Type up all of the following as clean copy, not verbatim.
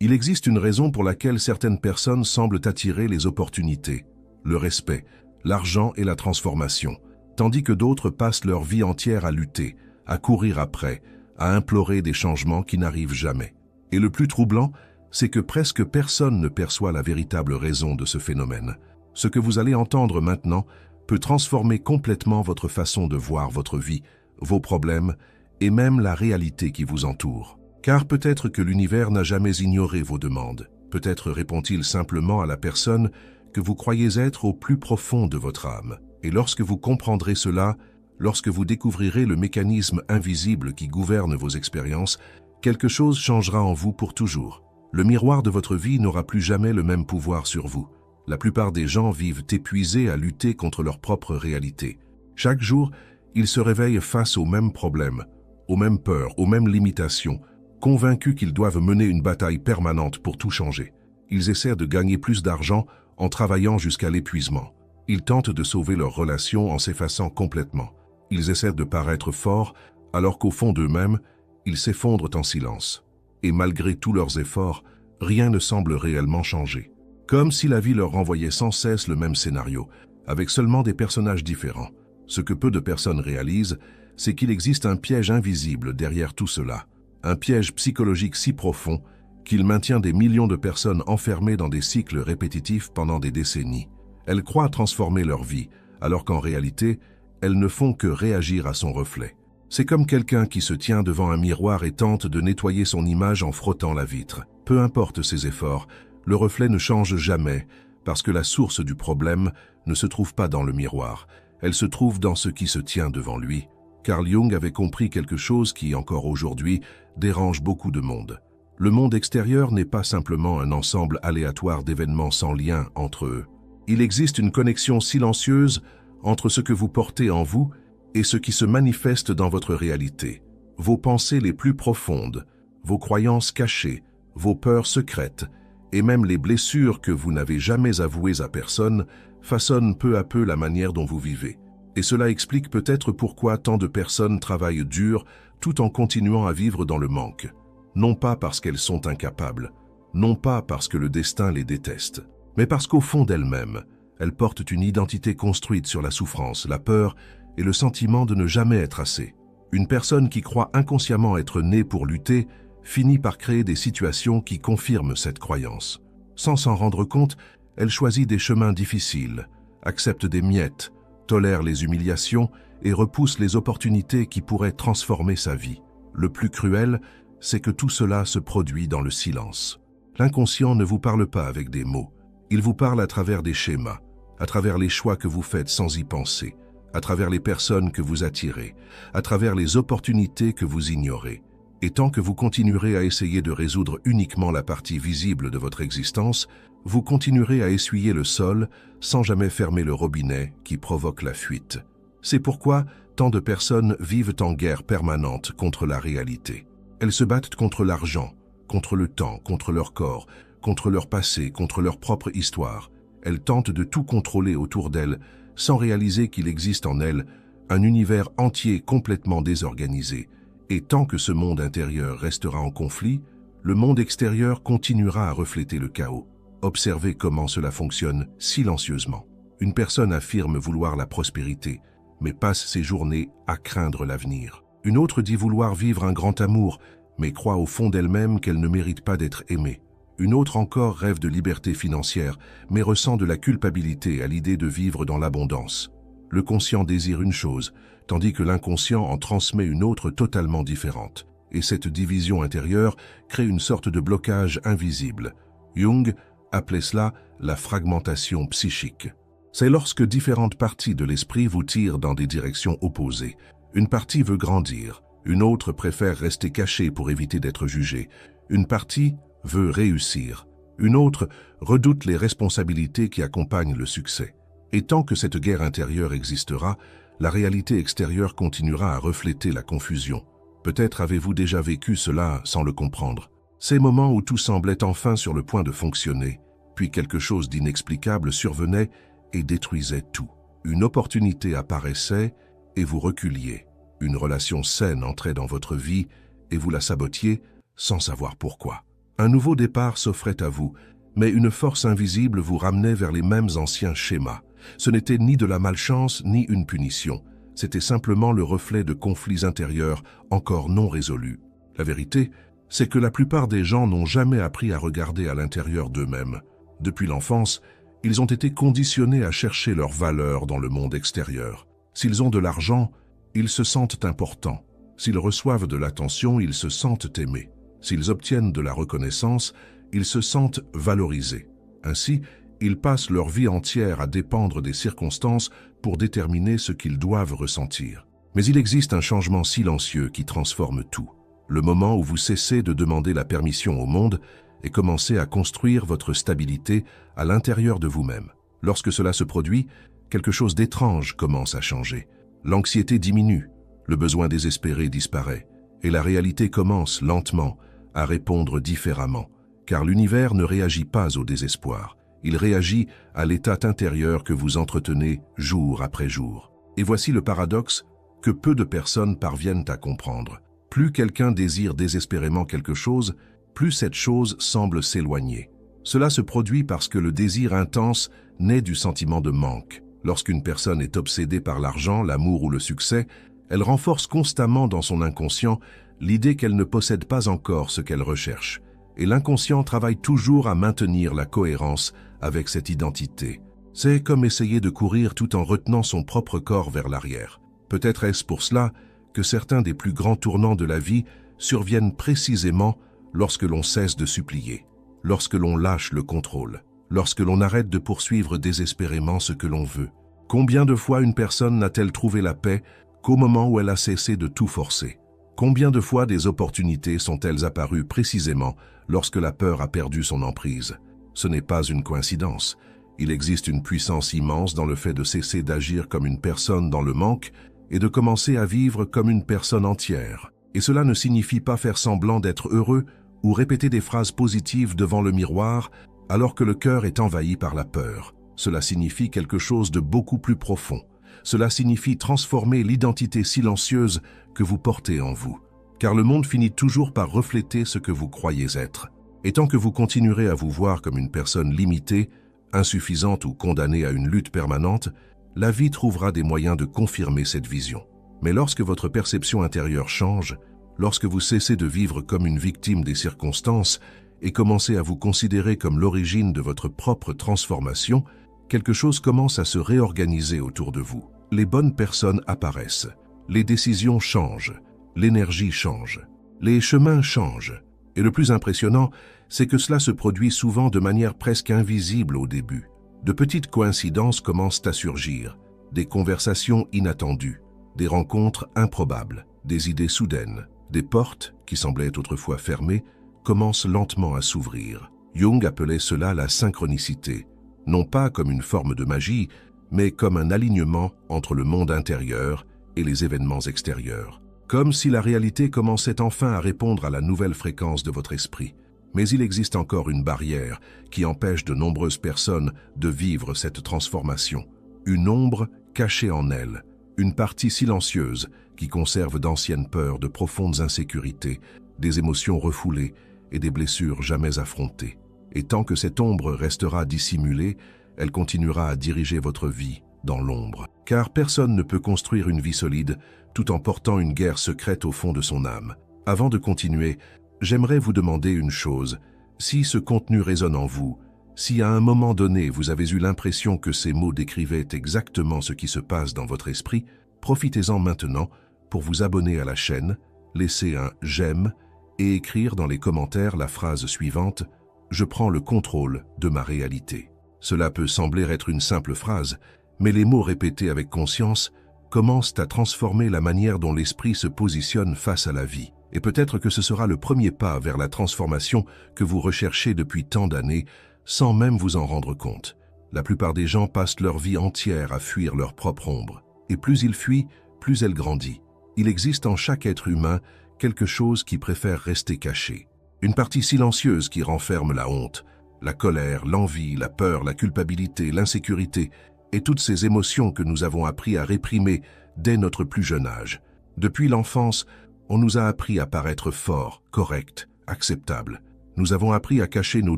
Il existe une raison pour laquelle certaines personnes semblent attirer les opportunités, le respect, l'argent et la transformation, tandis que d'autres passent leur vie entière à lutter, à courir après, à implorer des changements qui n'arrivent jamais. Et le plus troublant, c'est que presque personne ne perçoit la véritable raison de ce phénomène. Ce que vous allez entendre maintenant peut transformer complètement votre façon de voir votre vie, vos problèmes et même la réalité qui vous entoure. Car peut-être que l'univers n'a jamais ignoré vos demandes. Peut-être répond-il simplement à la personne que vous croyez être au plus profond de votre âme. Et lorsque vous comprendrez cela, lorsque vous découvrirez le mécanisme invisible qui gouverne vos expériences, quelque chose changera en vous pour toujours. Le miroir de votre vie n'aura plus jamais le même pouvoir sur vous. La plupart des gens vivent épuisés à lutter contre leur propre réalité. Chaque jour, ils se réveillent face aux mêmes problèmes, aux mêmes peurs, aux mêmes limitations, convaincus qu'ils doivent mener une bataille permanente pour tout changer. Ils essaient de gagner plus d'argent en travaillant jusqu'à l'épuisement. Ils tentent de sauver leurs relations en s'effaçant complètement. Ils essaient de paraître forts alors qu'au fond d'eux-mêmes, ils s'effondrent en silence. Et malgré tous leurs efforts, rien ne semble réellement changer. Comme si la vie leur renvoyait sans cesse le même scénario, avec seulement des personnages différents. Ce que peu de personnes réalisent, c'est qu'il existe un piège invisible derrière tout cela. Un piège psychologique si profond qu'il maintient des millions de personnes enfermées dans des cycles répétitifs pendant des décennies. Elles croient transformer leur vie, alors qu'en réalité, elles ne font que réagir à son reflet. C'est comme quelqu'un qui se tient devant un miroir et tente de nettoyer son image en frottant la vitre. Peu importe ses efforts, le reflet ne change jamais, parce que la source du problème ne se trouve pas dans le miroir, elle se trouve dans ce qui se tient devant lui. Carl Jung avait compris quelque chose qui, encore aujourd'hui, dérange beaucoup de monde. Le monde extérieur n'est pas simplement un ensemble aléatoire d'événements sans lien entre eux. Il existe une connexion silencieuse entre ce que vous portez en vous et ce qui se manifeste dans votre réalité. Vos pensées les plus profondes, vos croyances cachées, vos peurs secrètes et même les blessures que vous n'avez jamais avouées à personne façonnent peu à peu la manière dont vous vivez. Et cela explique peut-être pourquoi tant de personnes travaillent dur tout en continuant à vivre dans le manque. Non pas parce qu'elles sont incapables, non pas parce que le destin les déteste, mais parce qu'au fond d'elles-mêmes, elles portent une identité construite sur la souffrance, la peur et le sentiment de ne jamais être assez. Une personne qui croit inconsciemment être née pour lutter finit par créer des situations qui confirment cette croyance. Sans s'en rendre compte, elle choisit des chemins difficiles, accepte des miettes, tolère les humiliations et repousse les opportunités qui pourraient transformer sa vie. Le plus cruel, c'est que tout cela se produit dans le silence. L'inconscient ne vous parle pas avec des mots. Il vous parle à travers des schémas, à travers les choix que vous faites sans y penser, à travers les personnes que vous attirez, à travers les opportunités que vous ignorez. Et tant que vous continuerez à essayer de résoudre uniquement la partie visible de votre existence, vous continuerez à essuyer le sol sans jamais fermer le robinet qui provoque la fuite. C'est pourquoi tant de personnes vivent en guerre permanente contre la réalité. Elles se battent contre l'argent, contre le temps, contre leur corps, contre leur passé, contre leur propre histoire. Elles tentent de tout contrôler autour d'elles, sans réaliser qu'il existe en elles un univers entier complètement désorganisé. Et tant que ce monde intérieur restera en conflit, le monde extérieur continuera à refléter le chaos. Observez comment cela fonctionne silencieusement. Une personne affirme vouloir la prospérité, mais passe ses journées à craindre l'avenir. Une autre dit vouloir vivre un grand amour, mais croit au fond d'elle-même qu'elle ne mérite pas d'être aimée. Une autre encore rêve de liberté financière, mais ressent de la culpabilité à l'idée de vivre dans l'abondance. Le conscient désire une chose, tandis que l'inconscient en transmet une autre totalement différente. Et cette division intérieure crée une sorte de blocage invisible. Jung appelait cela la fragmentation psychique. C'est lorsque différentes parties de l'esprit vous tirent dans des directions opposées. Une partie veut grandir, une autre préfère rester cachée pour éviter d'être jugée. Une partie veut réussir, une autre redoute les responsabilités qui accompagnent le succès. Et tant que cette guerre intérieure existera, la réalité extérieure continuera à refléter la confusion. Peut-être avez-vous déjà vécu cela sans le comprendre. Ces moments où tout semblait enfin sur le point de fonctionner, puis quelque chose d'inexplicable survenait et détruisait tout. Une opportunité apparaissait et vous reculiez. Une relation saine entrait dans votre vie et vous la sabotiez sans savoir pourquoi. Un nouveau départ s'offrait à vous, mais une force invisible vous ramenait vers les mêmes anciens schémas. Ce n'était ni de la malchance ni une punition, c'était simplement le reflet de conflits intérieurs encore non résolus. La vérité, c'est que la plupart des gens n'ont jamais appris à regarder à l'intérieur d'eux-mêmes. Depuis l'enfance, ils ont été conditionnés à chercher leur valeur dans le monde extérieur. S'ils ont de l'argent, ils se sentent importants. S'ils reçoivent de l'attention, ils se sentent aimés. S'ils obtiennent de la reconnaissance, ils se sentent valorisés. Ainsi, ils passent leur vie entière à dépendre des circonstances pour déterminer ce qu'ils doivent ressentir. Mais il existe un changement silencieux qui transforme tout. Le moment où vous cessez de demander la permission au monde et commencez à construire votre stabilité à l'intérieur de vous-même. Lorsque cela se produit, quelque chose d'étrange commence à changer. L'anxiété diminue, le besoin désespéré disparaît, et la réalité commence lentement à répondre différemment, car l'univers ne réagit pas au désespoir. Il réagit à l'état intérieur que vous entretenez jour après jour. Et voici le paradoxe que peu de personnes parviennent à comprendre. Plus quelqu'un désire désespérément quelque chose, plus cette chose semble s'éloigner. Cela se produit parce que le désir intense naît du sentiment de manque. Lorsqu'une personne est obsédée par l'argent, l'amour ou le succès, elle renforce constamment dans son inconscient l'idée qu'elle ne possède pas encore ce qu'elle recherche. Et l'inconscient travaille toujours à maintenir la cohérence avec cette identité. C'est comme essayer de courir tout en retenant son propre corps vers l'arrière. Peut-être est-ce pour cela que certains des plus grands tournants de la vie surviennent précisément lorsque l'on cesse de supplier, lorsque l'on lâche le contrôle, lorsque l'on arrête de poursuivre désespérément ce que l'on veut. Combien de fois une personne n'a-t-elle trouvé la paix qu'au moment où elle a cessé de tout forcer? Combien de fois des opportunités sont-elles apparues précisément lorsque la peur a perdu son emprise? Ce n'est pas une coïncidence. Il existe une puissance immense dans le fait de cesser d'agir comme une personne dans le manque et de commencer à vivre comme une personne entière. Et cela ne signifie pas faire semblant d'être heureux ou répéter des phrases positives devant le miroir alors que le cœur est envahi par la peur. Cela signifie quelque chose de beaucoup plus profond. Cela signifie transformer l'identité silencieuse que vous portez en vous. Car le monde finit toujours par refléter ce que vous croyez être. Et tant que vous continuerez à vous voir comme une personne limitée, insuffisante ou condamnée à une lutte permanente, la vie trouvera des moyens de confirmer cette vision. Mais lorsque votre perception intérieure change, lorsque vous cessez de vivre comme une victime des circonstances et commencez à vous considérer comme l'origine de votre propre transformation, quelque chose commence à se réorganiser autour de vous. Les bonnes personnes apparaissent, les décisions changent, l'énergie change, les chemins changent. Et le plus impressionnant, c'est que cela se produit souvent de manière presque invisible au début. De petites coïncidences commencent à surgir, des conversations inattendues, des rencontres improbables, des idées soudaines, des portes, qui semblaient autrefois fermées, commencent lentement à s'ouvrir. Jung appelait cela la synchronicité, non pas comme une forme de magie, mais comme un alignement entre le monde intérieur et les événements extérieurs. Comme si la réalité commençait enfin à répondre à la nouvelle fréquence de votre esprit. Mais il existe encore une barrière qui empêche de nombreuses personnes de vivre cette transformation. Une ombre cachée en elles, une partie silencieuse qui conserve d'anciennes peurs, de profondes insécurités, des émotions refoulées et des blessures jamais affrontées. Et tant que cette ombre restera dissimulée, elle continuera à diriger votre vie dans l'ombre. Car personne ne peut construire une vie solide tout en portant une guerre secrète au fond de son âme. Avant de continuer, j'aimerais vous demander une chose. Si ce contenu résonne en vous, si à un moment donné vous avez eu l'impression que ces mots décrivaient exactement ce qui se passe dans votre esprit, profitez-en maintenant pour vous abonner à la chaîne, laisser un « j'aime » et écrire dans les commentaires la phrase suivante « Je prends le contrôle de ma réalité ». Cela peut sembler être une simple phrase, mais les mots répétés avec conscience commencent à transformer la manière dont l'esprit se positionne face à la vie. Et peut-être que ce sera le premier pas vers la transformation que vous recherchez depuis tant d'années, sans même vous en rendre compte. La plupart des gens passent leur vie entière à fuir leur propre ombre. Et plus ils fuient, plus elle grandit. Il existe en chaque être humain quelque chose qui préfère rester caché. Une partie silencieuse qui renferme la honte, la colère, l'envie, la peur, la culpabilité, l'insécurité et toutes ces émotions que nous avons appris à réprimer dès notre plus jeune âge. Depuis l'enfance, on nous a appris à paraître fort, correct, acceptable. Nous avons appris à cacher nos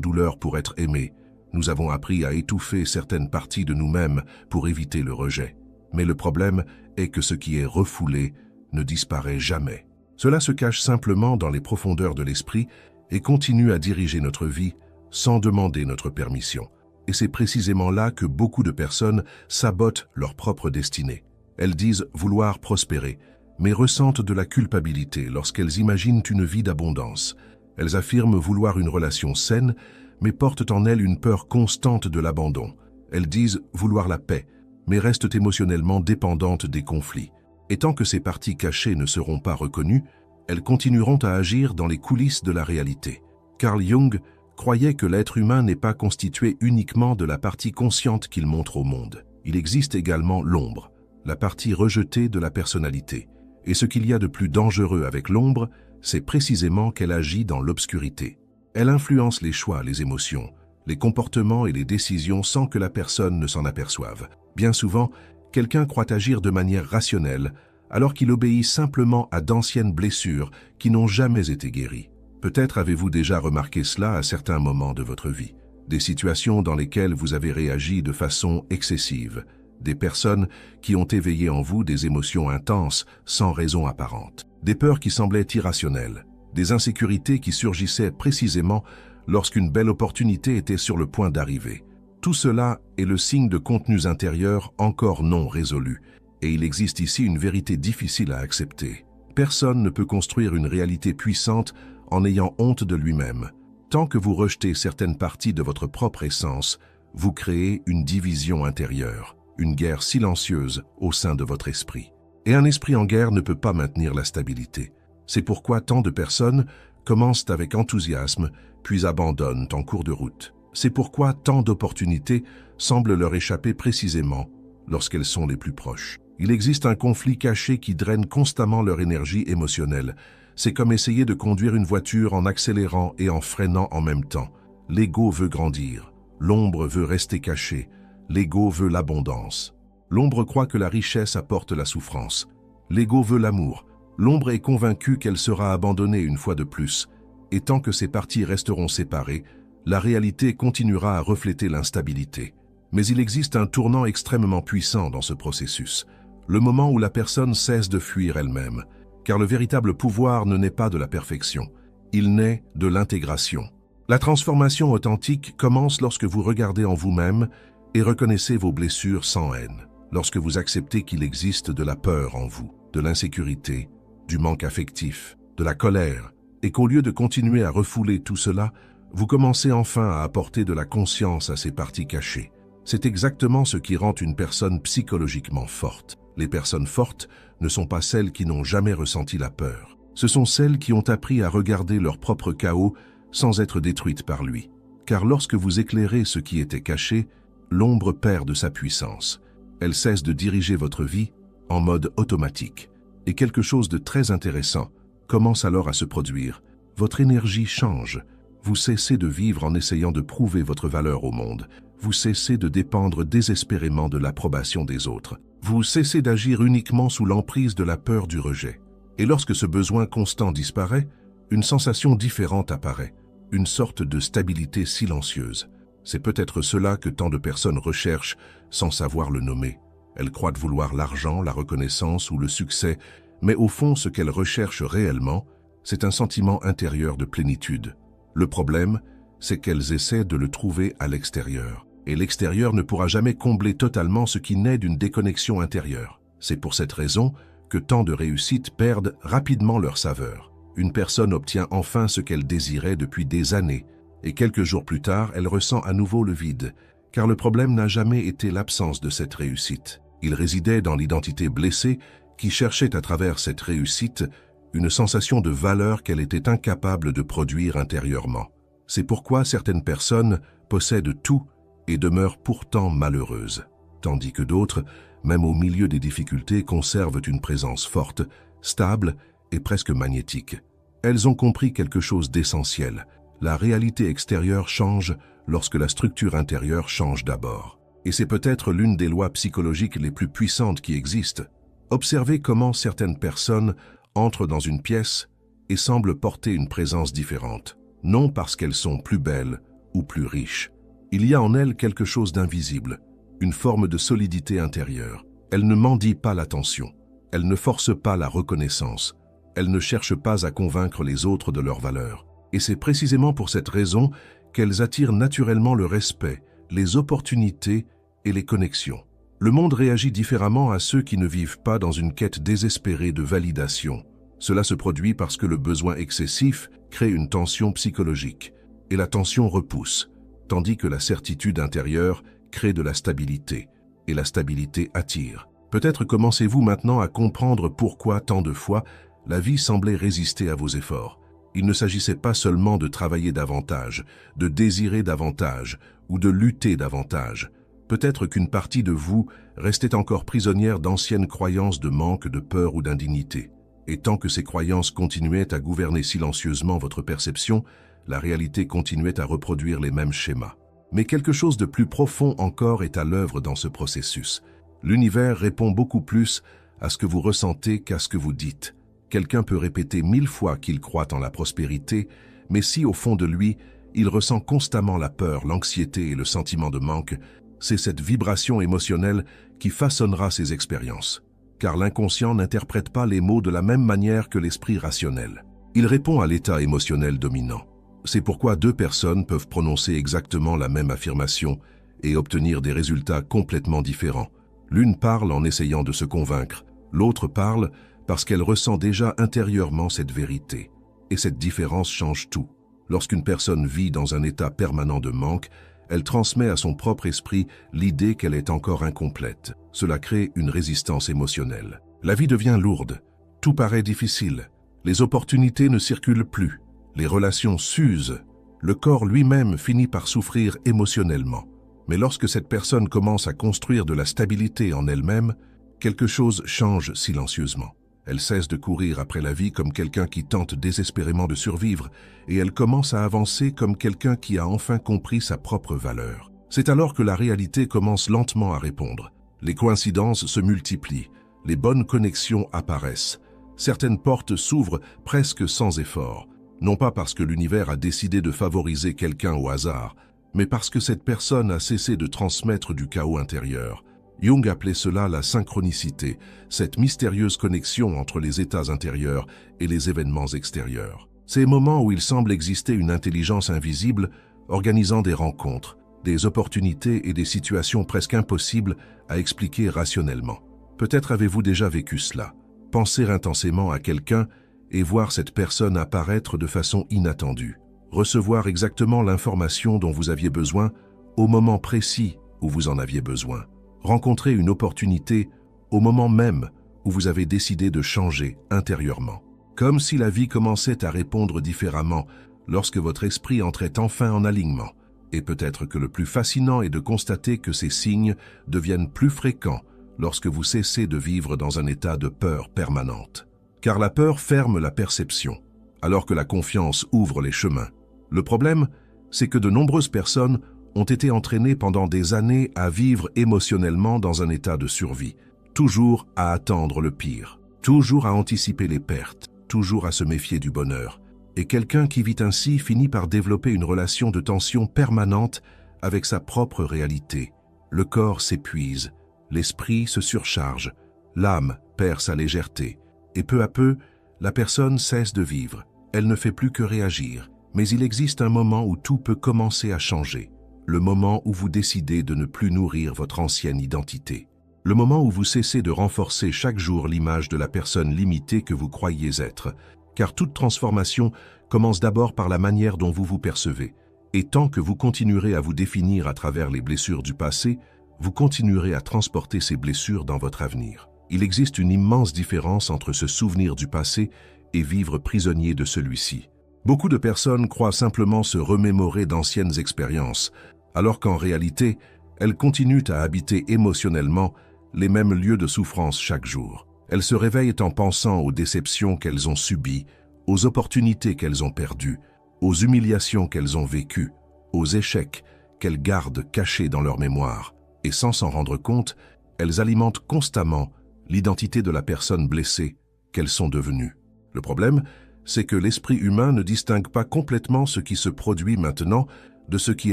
douleurs pour être aimés. Nous avons appris à étouffer certaines parties de nous-mêmes pour éviter le rejet. Mais le problème est que ce qui est refoulé ne disparaît jamais. Cela se cache simplement dans les profondeurs de l'esprit et continue à diriger notre vie sans demander notre permission. Et c'est précisément là que beaucoup de personnes sabotent leur propre destinée. Elles disent vouloir prospérer, mais ressentent de la culpabilité lorsqu'elles imaginent une vie d'abondance. Elles affirment vouloir une relation saine, mais portent en elles une peur constante de l'abandon. Elles disent vouloir la paix, mais restent émotionnellement dépendantes des conflits. Et tant que ces parties cachées ne seront pas reconnues, elles continueront à agir dans les coulisses de la réalité. Carl Jung croyait que l'être humain n'est pas constitué uniquement de la partie consciente qu'il montre au monde. Il existe également l'ombre, la partie rejetée de la personnalité. Et ce qu'il y a de plus dangereux avec l'ombre, c'est précisément qu'elle agit dans l'obscurité. Elle influence les choix, les émotions, les comportements et les décisions sans que la personne ne s'en aperçoive. Bien souvent, quelqu'un croit agir de manière rationnelle, alors qu'il obéit simplement à d'anciennes blessures qui n'ont jamais été guéries. Peut-être avez-vous déjà remarqué cela à certains moments de votre vie. Des situations dans lesquelles vous avez réagi de façon excessive. Des personnes qui ont éveillé en vous des émotions intenses sans raison apparente. Des peurs qui semblaient irrationnelles. Des insécurités qui surgissaient précisément lorsqu'une belle opportunité était sur le point d'arriver. Tout cela est le signe de contenus intérieurs encore non résolus. Et il existe ici une vérité difficile à accepter. Personne ne peut construire une réalité puissante en ayant honte de lui-même. Tant que vous rejetez certaines parties de votre propre essence, vous créez une division intérieure, une guerre silencieuse au sein de votre esprit. Et un esprit en guerre ne peut pas maintenir la stabilité. C'est pourquoi tant de personnes commencent avec enthousiasme, puis abandonnent en cours de route. C'est pourquoi tant d'opportunités semblent leur échapper précisément lorsqu'elles sont les plus proches. Il existe un conflit caché qui draine constamment leur énergie émotionnelle. C'est comme essayer de conduire une voiture en accélérant et en freinant en même temps. L'ego veut grandir, l'ombre veut rester cachée, l'ego veut l'abondance. L'ombre croit que la richesse apporte la souffrance. L'ego veut l'amour. L'ombre est convaincue qu'elle sera abandonnée une fois de plus. Et tant que ces parties resteront séparées, la réalité continuera à refléter l'instabilité. Mais il existe un tournant extrêmement puissant dans ce processus. Le moment où la personne cesse de fuir elle-même. Car le véritable pouvoir ne naît pas de la perfection. Il naît de l'intégration. La transformation authentique commence lorsque vous regardez en vous-même et reconnaissez vos blessures sans haine. Lorsque vous acceptez qu'il existe de la peur en vous, de l'insécurité, du manque affectif, de la colère, et qu'au lieu de continuer à refouler tout cela, vous commencez enfin à apporter de la conscience à ces parties cachées. C'est exactement ce qui rend une personne psychologiquement forte. Les personnes fortes ne sont pas celles qui n'ont jamais ressenti la peur. Ce sont celles qui ont appris à regarder leur propre chaos sans être détruites par lui. Car lorsque vous éclairez ce qui était caché, l'ombre perd de sa puissance. Elle cesse de diriger votre vie en mode automatique. Et quelque chose de très intéressant commence alors à se produire. Votre énergie change. Vous cessez de vivre en essayant de prouver votre valeur au monde. Vous cessez de dépendre désespérément de l'approbation des autres. Vous cessez d'agir uniquement sous l'emprise de la peur du rejet. Et lorsque ce besoin constant disparaît, une sensation différente apparaît, une sorte de stabilité silencieuse. C'est peut-être cela que tant de personnes recherchent sans savoir le nommer. Elles croient vouloir l'argent, la reconnaissance ou le succès, mais au fond, ce qu'elles recherchent réellement, c'est un sentiment intérieur de plénitude. Le problème, c'est qu'elles essaient de le trouver à l'extérieur. Et l'extérieur ne pourra jamais combler totalement ce qui naît d'une déconnexion intérieure. C'est pour cette raison que tant de réussites perdent rapidement leur saveur. Une personne obtient enfin ce qu'elle désirait depuis des années, et quelques jours plus tard, elle ressent à nouveau le vide, car le problème n'a jamais été l'absence de cette réussite. Il résidait dans l'identité blessée qui cherchait à travers cette réussite une sensation de valeur qu'elle était incapable de produire intérieurement. C'est pourquoi certaines personnes possèdent tout et demeurent pourtant malheureuses, tandis que d'autres, même au milieu des difficultés, conservent une présence forte, stable et presque magnétique. Elles ont compris quelque chose d'essentiel. La réalité extérieure change lorsque la structure intérieure change d'abord. Et c'est peut-être l'une des lois psychologiques les plus puissantes qui existent. Observez comment certaines personnes entrent dans une pièce et semblent porter une présence différente. non parce qu'elles sont plus belles ou plus riches. Il y a en elles quelque chose d'invisible, une forme de solidité intérieure. Elles ne mendient pas l'attention, elles ne forcent pas la reconnaissance, elles ne cherchent pas à convaincre les autres de leur valeur. Et c'est précisément pour cette raison qu'elles attirent naturellement le respect, les opportunités et les connexions. Le monde réagit différemment à ceux qui ne vivent pas dans une quête désespérée de validation. Cela se produit parce que le besoin excessif crée une tension psychologique, et la tension repousse, tandis que la certitude intérieure crée de la stabilité, et la stabilité attire. Peut-être commencez-vous maintenant à comprendre pourquoi, tant de fois, la vie semblait résister à vos efforts. Il ne s'agissait pas seulement de travailler davantage, de désirer davantage ou de lutter davantage. Peut-être qu'une partie de vous restait encore prisonnière d'anciennes croyances de manque, de peur ou d'indignité. Et tant que ces croyances continuaient à gouverner silencieusement votre perception, la réalité continuait à reproduire les mêmes schémas. Mais quelque chose de plus profond encore est à l'œuvre dans ce processus. L'univers répond beaucoup plus à ce que vous ressentez qu'à ce que vous dites. Quelqu'un peut répéter 1000 fois qu'il croit en la prospérité, mais si au fond de lui, il ressent constamment la peur, l'anxiété et le sentiment de manque, c'est cette vibration émotionnelle qui façonnera ses expériences. Car l'inconscient n'interprète pas les mots de la même manière que l'esprit rationnel. Il répond à l'état émotionnel dominant. C'est pourquoi deux personnes peuvent prononcer exactement la même affirmation et obtenir des résultats complètement différents. L'une parle en essayant de se convaincre, l'autre parle parce qu'elle ressent déjà intérieurement cette vérité. Et cette différence change tout. Lorsqu'une personne vit dans un état permanent de manque, elle transmet à son propre esprit l'idée qu'elle est encore incomplète. Cela crée une résistance émotionnelle. La vie devient lourde, tout paraît difficile, les opportunités ne circulent plus, les relations s'usent, le corps lui-même finit par souffrir émotionnellement. Mais lorsque cette personne commence à construire de la stabilité en elle-même, quelque chose change silencieusement. Elle cesse de courir après la vie comme quelqu'un qui tente désespérément de survivre et elle commence à avancer comme quelqu'un qui a enfin compris sa propre valeur. C'est alors que la réalité commence lentement à répondre. Les coïncidences se multiplient, les bonnes connexions apparaissent. Certaines portes s'ouvrent presque sans effort, non pas parce que l'univers a décidé de favoriser quelqu'un au hasard, mais parce que cette personne a cessé de transmettre du chaos intérieur. Jung appelait cela la synchronicité, cette mystérieuse connexion entre les états intérieurs et les événements extérieurs. Ces moments où il semble exister une intelligence invisible organisant des rencontres, des opportunités et des situations presque impossibles à expliquer rationnellement. Peut-être avez-vous déjà vécu cela. Penser intensément à quelqu'un et voir cette personne apparaître de façon inattendue. Recevoir exactement l'information dont vous aviez besoin au moment précis où vous en aviez besoin. Rencontrer une opportunité au moment même où vous avez décidé de changer intérieurement. Comme si la vie commençait à répondre différemment lorsque votre esprit entrait enfin en alignement. Et peut-être que le plus fascinant est de constater que ces signes deviennent plus fréquents lorsque vous cessez de vivre dans un état de peur permanente. Car la peur ferme la perception, alors que la confiance ouvre les chemins. Le problème, c'est que de nombreuses personnes ont été entraînées pendant des années à vivre émotionnellement dans un état de survie, toujours à attendre le pire, toujours à anticiper les pertes, toujours à se méfier du bonheur. Et quelqu'un qui vit ainsi finit par développer une relation de tension permanente avec sa propre réalité. Le corps s'épuise, l'esprit se surcharge, l'âme perd sa légèreté, et peu à peu, la personne cesse de vivre. Elle ne fait plus que réagir, mais il existe un moment où tout peut commencer à changer. Le moment où vous décidez de ne plus nourrir votre ancienne identité. Le moment où vous cessez de renforcer chaque jour l'image de la personne limitée que vous croyiez être. Car toute transformation commence d'abord par la manière dont vous vous percevez. Et tant que vous continuerez à vous définir à travers les blessures du passé, vous continuerez à transporter ces blessures dans votre avenir. Il existe une immense différence entre se souvenir du passé et vivre prisonnier de celui-ci. Beaucoup de personnes croient simplement se remémorer d'anciennes expériences, alors qu'en réalité, elles continuent à habiter émotionnellement les mêmes lieux de souffrance chaque jour. Elles se réveillent en pensant aux déceptions qu'elles ont subies, aux opportunités qu'elles ont perdues, aux humiliations qu'elles ont vécues, aux échecs qu'elles gardent cachés dans leur mémoire. Et sans s'en rendre compte, elles alimentent constamment l'identité de la personne blessée qu'elles sont devenues. Le problème, c'est que l'esprit humain ne distingue pas complètement ce qui se produit maintenant de ce qui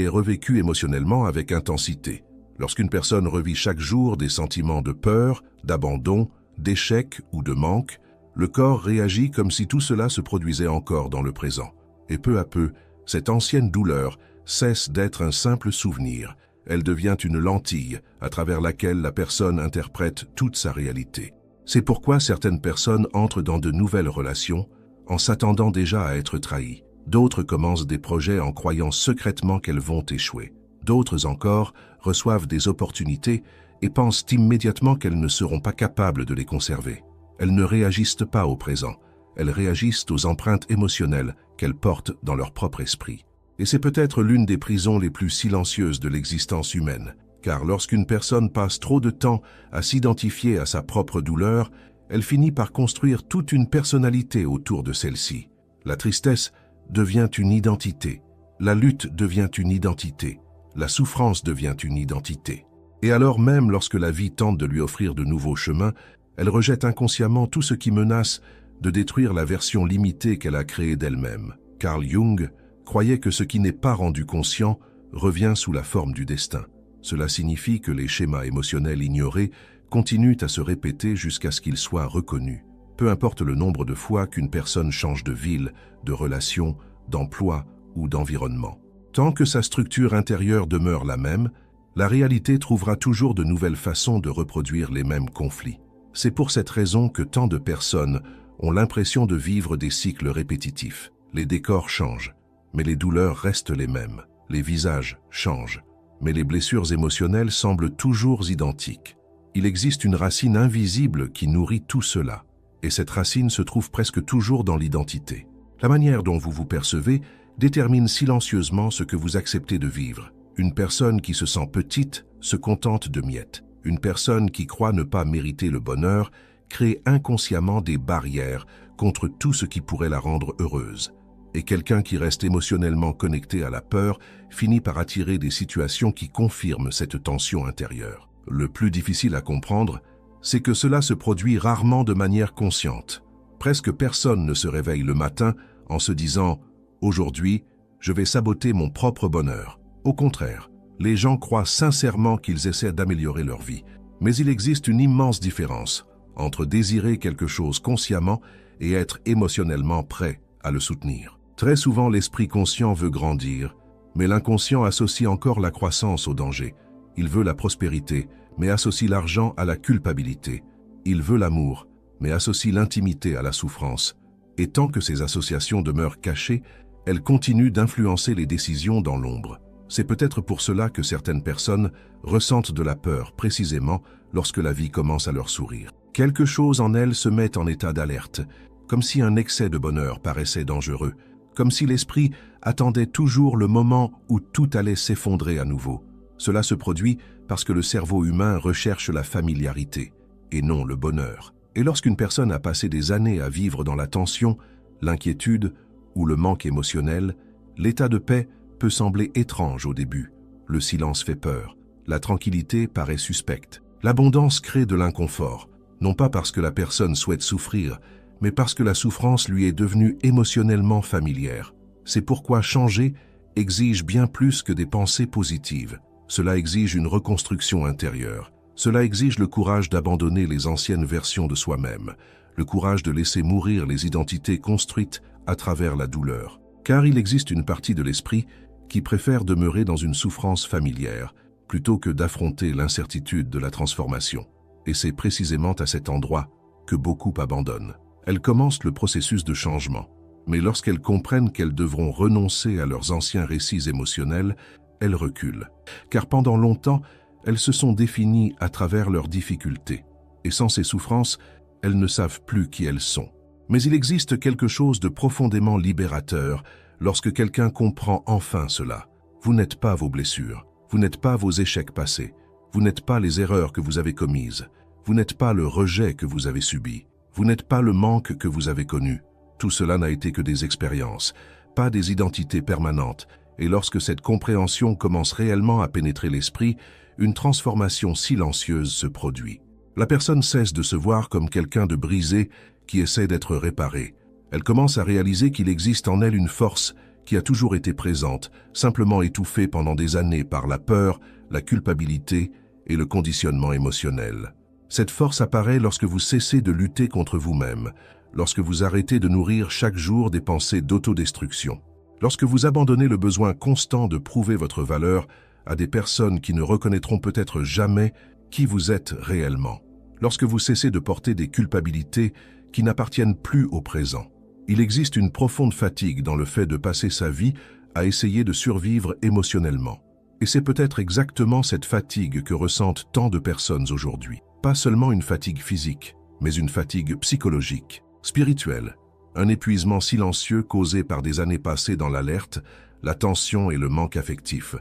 est revécu émotionnellement avec intensité. Lorsqu'une personne revit chaque jour des sentiments de peur, d'abandon, d'échec ou de manque, le corps réagit comme si tout cela se produisait encore dans le présent. Et peu à peu, cette ancienne douleur cesse d'être un simple souvenir. Elle devient une lentille à travers laquelle la personne interprète toute sa réalité. C'est pourquoi certaines personnes entrent dans de nouvelles relations en s'attendant déjà à être trahies. D'autres commencent des projets en croyant secrètement qu'elles vont échouer. D'autres encore reçoivent des opportunités et pensent immédiatement qu'elles ne seront pas capables de les conserver. Elles ne réagissent pas au présent, elles réagissent aux empreintes émotionnelles qu'elles portent dans leur propre esprit. Et c'est peut-être l'une des prisons les plus silencieuses de l'existence humaine, car lorsqu'une personne passe trop de temps à s'identifier à sa propre douleur, elle finit par construire toute une personnalité autour de celle-ci. La tristesse devient une identité, la lutte devient une identité, la souffrance devient une identité. Et alors même lorsque la vie tente de lui offrir de nouveaux chemins, elle rejette inconsciemment tout ce qui menace de détruire la version limitée qu'elle a créée d'elle-même. Carl Jung croyait que ce qui n'est pas rendu conscient revient sous la forme du destin. Cela signifie que les schémas émotionnels ignorés continuent à se répéter jusqu'à ce qu'ils soient reconnus. Peu importe le nombre de fois qu'une personne change de ville, de relation, d'emploi ou d'environnement. Tant que sa structure intérieure demeure la même, la réalité trouvera toujours de nouvelles façons de reproduire les mêmes conflits. C'est pour cette raison que tant de personnes ont l'impression de vivre des cycles répétitifs. Les décors changent, mais les douleurs restent les mêmes. Les visages changent, mais les blessures émotionnelles semblent toujours identiques. Il existe une racine invisible qui nourrit tout cela, et cette racine se trouve presque toujours dans l'identité. La manière dont vous vous percevez détermine silencieusement ce que vous acceptez de vivre. Une personne qui se sent petite se contente de miettes. Une personne qui croit ne pas mériter le bonheur crée inconsciemment des barrières contre tout ce qui pourrait la rendre heureuse. Et quelqu'un qui reste émotionnellement connecté à la peur finit par attirer des situations qui confirment cette tension intérieure. Le plus difficile à comprendre, c'est que cela se produit rarement de manière consciente. Presque personne ne se réveille le matin en se disant « Aujourd'hui, je vais saboter mon propre bonheur ». Au contraire, les gens croient sincèrement qu'ils essaient d'améliorer leur vie. Mais il existe une immense différence entre désirer quelque chose consciemment et être émotionnellement prêt à le soutenir. Très souvent, l'esprit conscient veut grandir, mais l'inconscient associe encore la croissance au danger. Il veut la prospérité, mais associe l'argent à la culpabilité. Il veut l'amour, mais associe l'intimité à la souffrance. Et tant que ces associations demeurent cachées, elles continuent d'influencer les décisions dans l'ombre. C'est peut-être pour cela que certaines personnes ressentent de la peur, précisément lorsque la vie commence à leur sourire. Quelque chose en elles se met en état d'alerte, comme si un excès de bonheur paraissait dangereux, comme si l'esprit attendait toujours le moment où tout allait s'effondrer à nouveau. Cela se produit parce que le cerveau humain recherche la familiarité, et non le bonheur. Et lorsqu'une personne a passé des années à vivre dans la tension, l'inquiétude ou le manque émotionnel, l'état de paix peut sembler étrange au début. Le silence fait peur, la tranquillité paraît suspecte. L'abondance crée de l'inconfort, non pas parce que la personne souhaite souffrir, mais parce que la souffrance lui est devenue émotionnellement familière. C'est pourquoi changer exige bien plus que des pensées positives. Cela exige une reconstruction intérieure. Cela exige le courage d'abandonner les anciennes versions de soi-même, le courage de laisser mourir les identités construites à travers la douleur. Car il existe une partie de l'esprit qui préfère demeurer dans une souffrance familière plutôt que d'affronter l'incertitude de la transformation. Et c'est précisément à cet endroit que beaucoup abandonnent. Elles commencent le processus de changement, mais lorsqu'elles comprennent qu'elles devront renoncer à leurs anciens récits émotionnels, elles reculent. Car pendant longtemps, elles se sont définies à travers leurs difficultés, et sans ces souffrances, elles ne savent plus qui elles sont. Mais il existe quelque chose de profondément libérateur lorsque quelqu'un comprend enfin cela. Vous n'êtes pas vos blessures, vous n'êtes pas vos échecs passés, vous n'êtes pas les erreurs que vous avez commises, vous n'êtes pas le rejet que vous avez subi, vous n'êtes pas le manque que vous avez connu. Tout cela n'a été que des expériences, pas des identités permanentes, et lorsque cette compréhension commence réellement à pénétrer l'esprit, une transformation silencieuse se produit. La personne cesse de se voir comme quelqu'un de brisé qui essaie d'être réparé. Elle commence à réaliser qu'il existe en elle une force qui a toujours été présente, simplement étouffée pendant des années par la peur, la culpabilité et le conditionnement émotionnel. Cette force apparaît lorsque vous cessez de lutter contre vous-même, lorsque vous arrêtez de nourrir chaque jour des pensées d'autodestruction, lorsque vous abandonnez le besoin constant de prouver votre valeur à des personnes qui ne reconnaîtront peut-être jamais qui vous êtes réellement, lorsque vous cessez de porter des culpabilités qui n'appartiennent plus au présent. Il existe une profonde fatigue dans le fait de passer sa vie à essayer de survivre émotionnellement. Et c'est peut-être exactement cette fatigue que ressentent tant de personnes aujourd'hui. Pas seulement une fatigue physique, mais une fatigue psychologique, spirituelle, un épuisement silencieux causé par des années passées dans l'alerte, la tension et le manque affectif.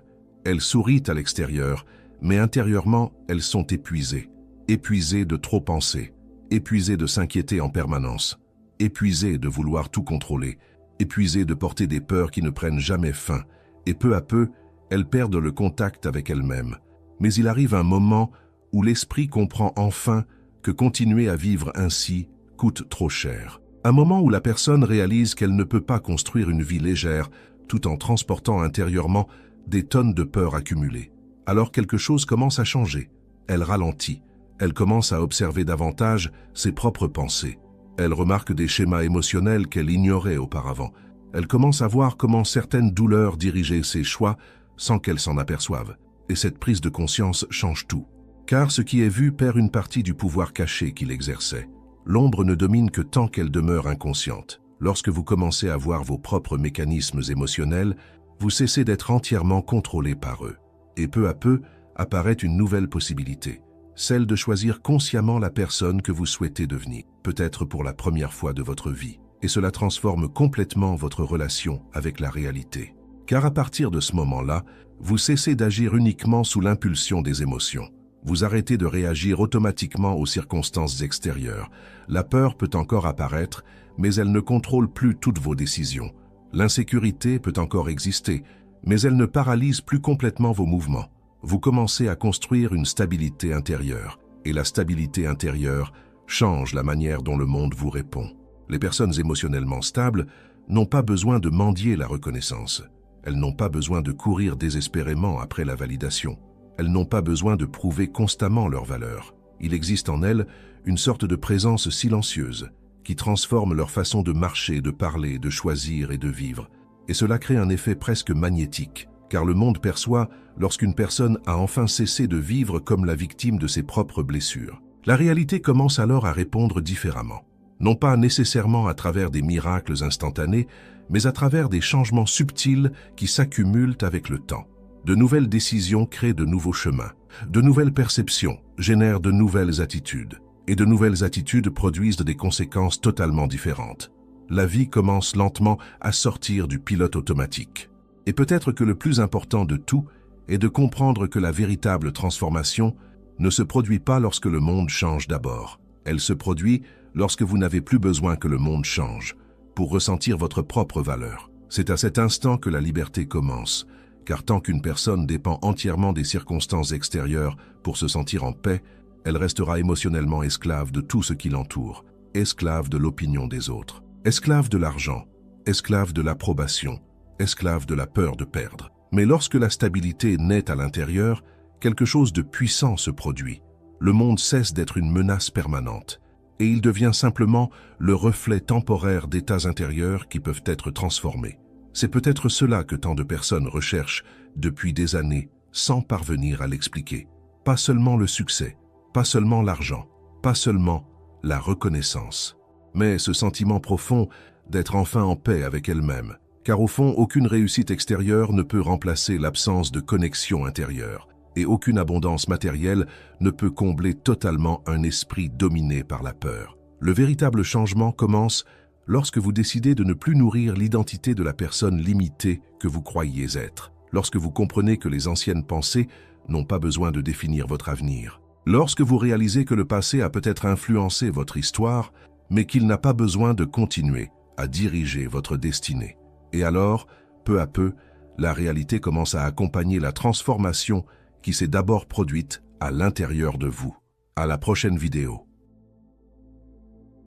Elles sourient à l'extérieur, mais intérieurement, elles sont épuisées. Épuisées de trop penser, épuisées de s'inquiéter en permanence, épuisées de vouloir tout contrôler, épuisées de porter des peurs qui ne prennent jamais fin, et peu à peu, elles perdent le contact avec elles-mêmes. Mais il arrive un moment où l'esprit comprend enfin que continuer à vivre ainsi coûte trop cher. Un moment où la personne réalise qu'elle ne peut pas construire une vie légère tout en transportant intérieurement des tonnes de peur accumulées. Alors quelque chose commence à changer. Elle ralentit. Elle commence à observer davantage ses propres pensées. Elle remarque des schémas émotionnels qu'elle ignorait auparavant. Elle commence à voir comment certaines douleurs dirigeaient ses choix sans qu'elle s'en aperçoive. Et cette prise de conscience change tout. Car ce qui est vu perd une partie du pouvoir caché qu'il exerçait. L'ombre ne domine que tant qu'elle demeure inconsciente. Lorsque vous commencez à voir vos propres mécanismes émotionnels, vous cessez d'être entièrement contrôlé par eux. Et peu à peu, apparaît une nouvelle possibilité. Celle de choisir consciemment la personne que vous souhaitez devenir, peut-être pour la première fois de votre vie. Et cela transforme complètement votre relation avec la réalité. Car à partir de ce moment-là, vous cessez d'agir uniquement sous l'impulsion des émotions. Vous arrêtez de réagir automatiquement aux circonstances extérieures. La peur peut encore apparaître, mais elle ne contrôle plus toutes vos décisions. L'insécurité peut encore exister, mais elle ne paralyse plus complètement vos mouvements. Vous commencez à construire une stabilité intérieure, et la stabilité intérieure change la manière dont le monde vous répond. Les personnes émotionnellement stables n'ont pas besoin de mendier la reconnaissance. Elles n'ont pas besoin de courir désespérément après la validation. Elles n'ont pas besoin de prouver constamment leur valeur. Il existe en elles une sorte de présence silencieuse qui transforme leur façon de marcher, de parler, de choisir et de vivre. Et cela crée un effet presque magnétique, car le monde perçoit lorsqu'une personne a enfin cessé de vivre comme la victime de ses propres blessures. La réalité commence alors à répondre différemment. Non pas nécessairement à travers des miracles instantanés, mais à travers des changements subtils qui s'accumulent avec le temps. De nouvelles décisions créent de nouveaux chemins. De nouvelles perceptions génèrent de nouvelles attitudes. Et de nouvelles attitudes produisent des conséquences totalement différentes. La vie commence lentement à sortir du pilote automatique. Et peut-être que le plus important de tout est de comprendre que la véritable transformation ne se produit pas lorsque le monde change d'abord. Elle se produit lorsque vous n'avez plus besoin que le monde change pour ressentir votre propre valeur. C'est à cet instant que la liberté commence, car tant qu'une personne dépend entièrement des circonstances extérieures pour se sentir en paix, elle restera émotionnellement esclave de tout ce qui l'entoure, esclave de l'opinion des autres, esclave de l'argent, esclave de l'approbation, esclave de la peur de perdre. Mais lorsque la stabilité naît à l'intérieur, quelque chose de puissant se produit. Le monde cesse d'être une menace permanente, et il devient simplement le reflet temporaire d'états intérieurs qui peuvent être transformés. C'est peut-être cela que tant de personnes recherchent depuis des années sans parvenir à l'expliquer. Pas seulement le succès, pas seulement l'argent, pas seulement la reconnaissance, mais ce sentiment profond d'être enfin en paix avec elle-même. Car au fond, aucune réussite extérieure ne peut remplacer l'absence de connexion intérieure, et aucune abondance matérielle ne peut combler totalement un esprit dominé par la peur. Le véritable changement commence lorsque vous décidez de ne plus nourrir l'identité de la personne limitée que vous croyiez être, lorsque vous comprenez que les anciennes pensées n'ont pas besoin de définir votre avenir, lorsque vous réalisez que le passé a peut-être influencé votre histoire, mais qu'il n'a pas besoin de continuer à diriger votre destinée. Et alors, peu à peu, la réalité commence à accompagner la transformation qui s'est d'abord produite à l'intérieur de vous. À la prochaine vidéo.